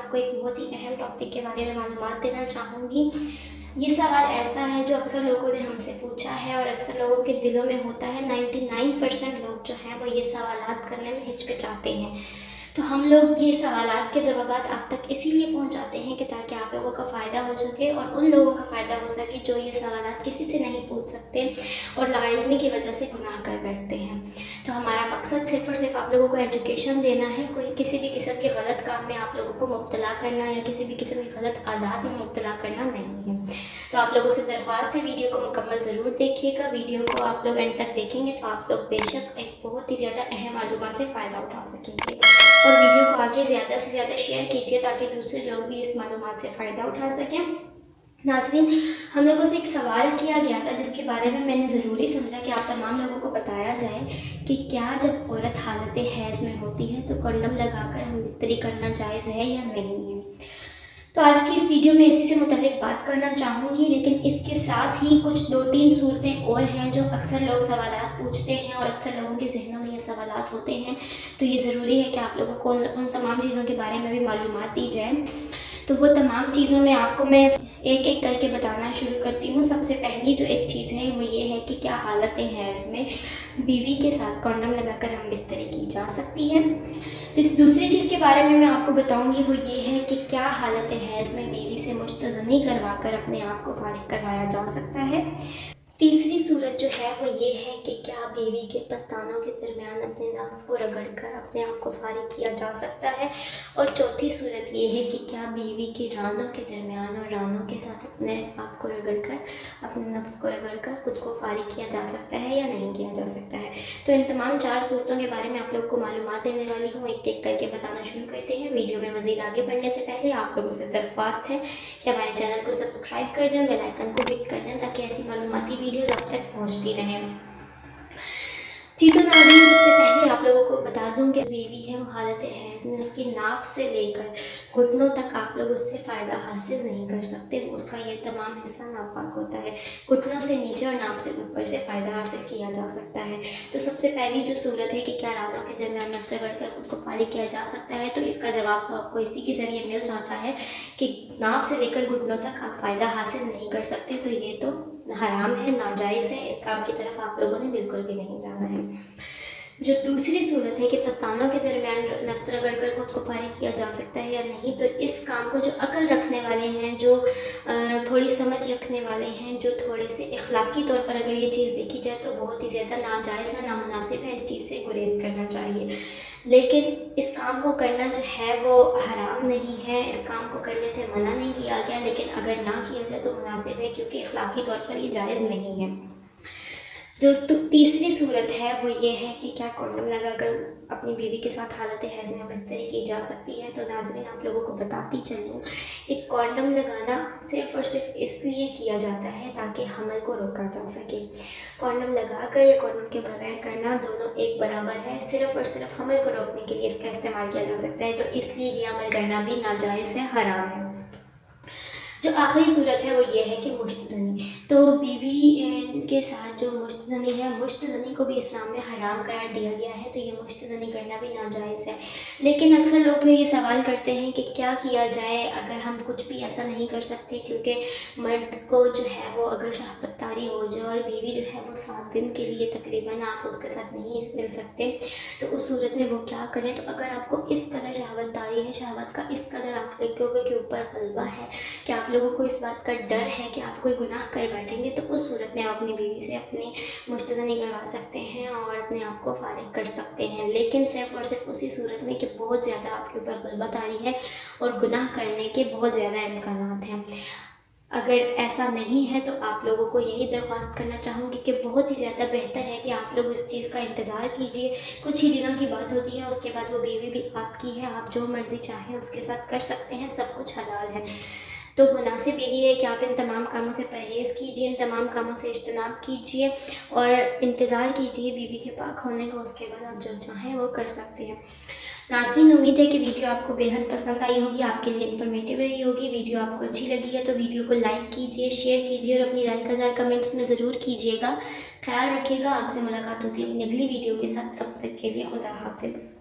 आपको एक बहुत ही अहम टॉपिक के बारे में मालूमात देना चाहूँगी। ये सवाल ऐसा है जो अक्सर लोगों ने हमसे पूछा है और अक्सर लोगों के दिलों में होता है। 99% लोग जो हैं वो ये सवालात करने में हिचकिचाते हैं। तो हम लोग ये सवालात के जवाबात आप तक इसीलिए पहुंचाते हैं कि ताकि आप लोगों का फ़ायदा हो सके और उन लोगों का फ़ायदा हो सके जो ये सवालात किसी से नहीं पूछ सकते और लाइल्मी की वजह से गुनाह कर बैठते हैं। तो हमारा मकसद सिर्फ़ और सिर्फ आप लोगों को एजुकेशन देना है। कोई किसी भी किस्म के गलत काम में आप लोगों को मुब्तला करना या किसी भी किस्म के गलत आदात में मुब्तला करना नहीं है। तो आप लोगों से दरख्वास्त है, वीडियो को मुकम्मल ज़रूर देखिएगा। वीडियो को आप लोग एंड तक देखेंगे तो आप लोग बेशक एक बहुत ही ज़्यादा अहम मालूमात से फ़ायदा उठा सकेंगे और वीडियो को आगे ज़्यादा से ज़्यादा शेयर कीजिए ताकि दूसरे लोग भी इस मालूमात से फ़ायदा उठा सकें। नाज़रीन, हम लोगों से एक सवाल किया गया था जिसके बारे में मैंने ज़रूरी समझा कि आप तमाम लोगों को बताया जाए कि क्या जब औरत हालत हैज़ में होती है तो कंडम लगाकर हम बिस्तरी करना जायज़ है या नहीं है। तो आज की इस वीडियो में इसी से मुताल्लिक बात करना चाहूँगी, लेकिन इसके साथ ही कुछ 2-3 सूरतें और हैं जो अक्सर लोग सवालात पूछते हैं और अक्सर लोगों के जहनों में ये सवालात होते हैं। तो ये ज़रूरी है कि आप लोगों को उन तमाम चीज़ों के बारे में भी मालूमात दी जाए। तो वो तमाम चीज़ों में आपको मैं एक एक करके बताना शुरू करती हूँ। सबसे पहली जो एक चीज़ है वो ये है कि क्या हालतें हैं इसमें बीवी के साथ कंडम लगाकर हम बिस्तरी की जा सकती है। जिस दूसरी चीज़ के बारे में मैं आपको बताऊंगी वो ये है कि क्या हालतें हैं इसमें बीवी से मुस्तज़नी करवाकर अपने आप को फारिग करवाया जा सकता है। तीसरी सूरत जो है वो ये है कि क्या बीवी के पस्तानों के दरमियान अपने नफ्स को रगड़कर अपने आप को फारिग किया जा सकता है। और चौथी सूरत ये है कि क्या बीवी के रानों के दरमियान और रानों के साथ अपने आप को रगड़कर अपने नफ्स को रगड़कर खुद को फारिग किया जा सकता है या नहीं किया जा सकता है। तो इन तमाम 4 सूरतों के बारे में आप लोग को मालूमात देने वाली हूँ। एक एक करके बताना शुरू करते हैं। वीडियो में मज़ीद आगे बढ़ने से पहले आप लोगों से दरख्वास्त है कि हमारे चैनल को सब्सक्राइब कर दें, बेल आइकन को हिट कर दें ताकि ऐसी मालूमाती वीडियोज़ आप तक पहुँचती रहें। जी तो नाज़रीन, सबसे पहले आप लोगों को बता दूं कि बीवी है वो हालत हैज़ में उसकी नाक से लेकर घुटनों तक आप लोग उससे फ़ायदा हासिल नहीं कर सकते। उसका ये तमाम हिस्सा नापाक होता है। घुटनों से नीचे और नाक से ऊपर से फ़ायदा हासिल किया जा सकता है। तो सबसे पहली जो सूरत है कि क्या रानों के दरमियान नफ्स रगड़कर खुद को फारिग किया जा सकता है, तो इसका जवाब तो आपको इसी के ज़रिए मिल जाता है कि नाक से लेकर घुटनों तक आप फ़ायदा हासिल नहीं कर सकते। तो ये तो हराम है, नाजायज़ है। इस काम की तरफ आप लोगों ने बिल्कुल भी नहीं जाना है। जो दूसरी सूरत है कि पतानों के दरमियान नफ्स रगड़कर खुद को फारिग किया जा सकता है या नहीं, तो इस काम को जो अकल रखने वाले हैं, जो थोड़ी समझ रखने वाले हैं, जो थोड़े से इखलाकी तौर पर अगर ये चीज़ देखी जाए तो बहुत ही ज़्यादा नाजायज़ है, नामुनासिब है। इस चीज़ से गुरेज करना चाहिए। लेकिन इस काम को करना जो है वो हराम नहीं है, इस काम को करने से मना नहीं किया गया, लेकिन अगर ना किया जाए तो मुनासिब है क्योंकि इखलाकी तौर पर ये जायज़ नहीं है। जो तीसरी सूरत है वो ये है कि क्या कंडोम लगाकर अपनी बीवी के साथ हालत हैज़ में बिस्तरी की जा सकती है। तो नाज़रीन, आप लोगों को बताती चलूँ, एक कंडोम लगाना सिर्फ़ और सिर्फ इसलिए किया जाता है ताकि हमल को रोका जा सके। कंडोम लगाकर या कंडोम के बगैर करना दोनों एक बराबर है। सिर्फ़ और सिर्फ हमल को रोकने के लिए इसका इस्तेमाल किया जा सकता है, तो इसलिए ये अमल करना भी नाजायज़ है, हराम है। जो आखिरी सूरत है वो ये है कि मुश्तज़नी। तो बीवी के साथ जो मुश्तज़नी है, मुश्तज़नी को भी इस्लाम में हराम करार दिया गया है, तो ये मुश्तज़नी करना भी नाजायज़ है। लेकिन अक्सर लोग फिर ये सवाल करते हैं कि क्या किया जाए अगर हम कुछ भी ऐसा नहीं कर सकते, क्योंकि मर्द को जो है वो अगर शहावत तारी हो जाए और बीवी जो है वो 7 दिन के लिए तकरीबन आप उसके साथ नहीं मिल सकते, तो उस सूरत में वो क्या करें। तो अगर आपको इस कदर शहावत तारी है, शहावत का इस कदर आप लोगों के ऊपर गलबा है कि आप लोगों को इस बात का डर है कि आप कोई गुनाह कर बैठेंगे, तो उस सूरत में आप अपनी बीवी से अपनी मुश्तज़नी करवा सकते हैं और अपने आप को फारिग कर सकते हैं। लेकिन सिर्फ़ और सिर्फ उसी सूरत में कि बहुत ज़्यादा आपके ऊपर गलबा तारी है और गुनाह करने के बहुत ज़्यादा इम्कानात हैं। अगर ऐसा नहीं है तो आप लोगों को यही दरख्वास्त करना चाहूँगी कि बहुत ही ज़्यादा बेहतर है कि आप लोग इस चीज़ का इंतज़ार कीजिए। कुछ ही दिनों की बात होती है, उसके बाद वो बीवी भी आपकी है, आप जो मर्ज़ी चाहें उसके साथ कर सकते हैं, सब कुछ हलाल है। तो मुनासिब यही है कि आप इन तमाम कामों से परहेज़ कीजिए, इन तमाम कामों से इज्तनाब कीजिए और इंतज़ार कीजिए बीवी के पाक होने का। उसके बाद आप जो चाहें वो कर सकते हैं। नाज़रीन, उम्मीद है कि वीडियो आपको बेहद पसंद आई होगी, आपके लिए इन्फॉर्मेटिव रही होगी। वीडियो आपको अच्छी लगी है तो वीडियो को लाइक कीजिए, शेयर कीजिए और अपनी राय का ज़रा कमेंट्स में ज़रूर कीजिएगा। ख्याल रखिएगा। आपसे मुलाकात होती है अपनी अगली वीडियो के साथ। तब तक के लिए खुदा हाफिज़।